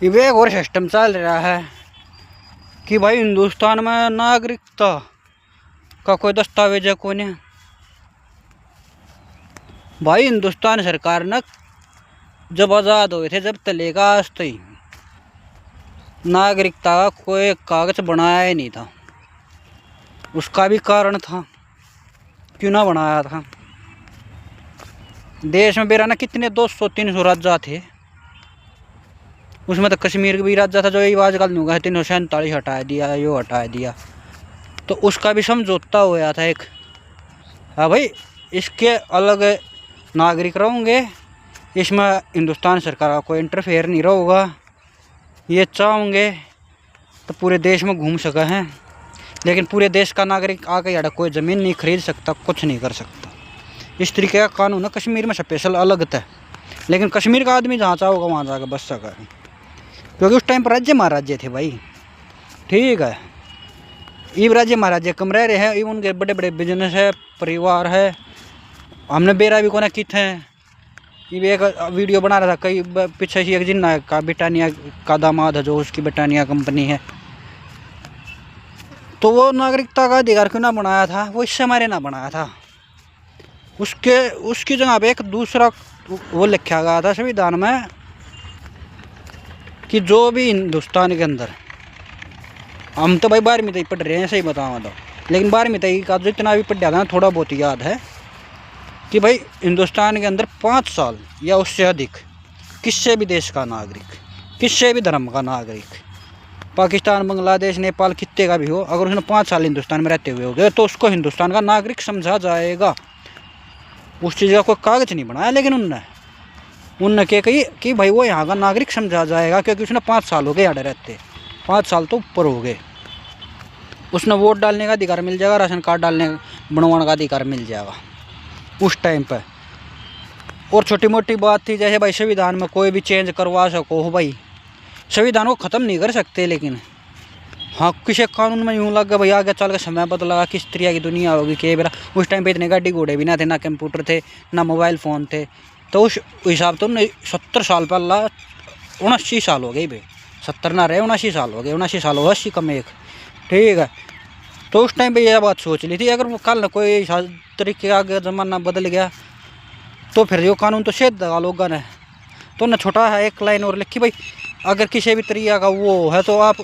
ये एक और सिस्टम चल रहा है कि भाई हिंदुस्तान में नागरिकता का कोई दस्तावेज है कौन है। भाई हिंदुस्तान सरकार ने जब आज़ाद हुए थे जब तलेगा आज तक नागरिकता का कोई कागज बनाया ही नहीं था। उसका भी कारण था, क्यों ना बनाया था। देश में बेराना कितने 200-300 राज्य थे, उसमें तो कश्मीर भी राज्य था जो ये आजकल नहीं होगा 347 हटा दिया, यो हटा दिया। तो उसका भी समझौता हुआ था एक। हाँ भाई, इसके अलग नागरिक रहेंगे, इसमें हिंदुस्तान सरकार का कोई इंटरफेयर नहीं रहेगा। ये चाहोगे तो पूरे देश में घूम सके हैं, लेकिन पूरे देश का नागरिक आके यहाँ कोई ज़मीन नहीं खरीद सकता, कुछ नहीं कर सकता। इस तरीके का कानून है। कश्मीर में स्पेशल अलग था, लेकिन कश्मीर का आदमी जहाँ चाहोगा वहाँ जाकर बस सका, क्योंकि उस टाइम पर राज्य महाराज्य थे भाई। ठीक है, ये राज्य महाराज्य कम रह रहे हैं, ये उनके बड़े बड़े बिजनेस है, परिवार है। हमने बेरा भी कोना की थे। ये एक वीडियो बना रहा था कई पीछे से, एक जिन्ना का ब्रिटानिया का दामाद है जो उसकी ब्रिटानिया कंपनी है। तो वो नागरिकता का अधिकार क्यों ना बनाया था, वो इससे हमारे ना बनाया था। उसकी जगह पे एक दूसरा वो लिखा गया था संविधान में कि जो भी हिंदुस्तान के अंदर, हम तो भाई 12वीं तक पढ़ रहे हैं सही बताऊँ तो, लेकिन 12वीं तक का जितना भी पढ़ा था थोड़ा बहुत याद है कि भाई हिंदुस्तान के अंदर 5 साल या उससे अधिक किसी भी देश का नागरिक, किसी भी धर्म का नागरिक, पाकिस्तान, बांग्लादेश, नेपाल कितने का भी हो, अगर उसने 5 साल हिंदुस्तान में रहते हुए हो गए तो उसको हिंदुस्तान का नागरिक समझा जाएगा। उस चीज़ का कोई कागज नहीं बनाया, लेकिन उनने क्या कही कि भाई वो यहाँ का नागरिक समझा जाएगा, क्योंकि उसने 5 साल हो गए यहाँ रहते, 5 साल तो ऊपर हो गए। उसने वोट डालने का अधिकार मिल जाएगा, राशन कार्ड बनवाने का अधिकार मिल जाएगा उस टाइम पर। और छोटी मोटी बात थी जैसे भाई संविधान में कोई भी चेंज करवा सको हो भाई, संविधान को ख़त्म नहीं कर सकते, लेकिन हाँ किसी कानून में यूँ लगा भाई आगे चल के समय बदला, किस तरह की दुनिया होगी कि बेरा। उस टाइम पे इतने गाड़ी घोड़े भी ना थे, ना कंप्यूटर थे, ना मोबाइल फ़ोन थे। तो उस हिसाब तो 70 साल पहला 79 साल हो गए भाई, 70 ना रहे 79 साल हो गए, 79 साल हो 80 कम एक। ठीक है, तो उस टाइम पे यह बात सोच ली थी, अगर वो कल कोई तरीके का आगे ज़माना बदल गया तो फिर जो कानून तो शेद दगा लोगों ने। तो ना छोटा है एक लाइन और लिखी भाई, अगर किसी भी तरीके का वो है तो आप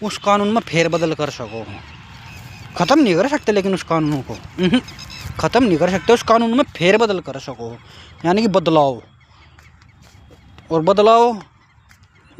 उस कानून में फेरबदल कर सको। ख़त्म नहीं कर सकते, लेकिन उस कानून को ख़त्म नहीं कर सकते, उस कानून में फेरबदल कर सको, यानी कि बदलाव। और बदलाव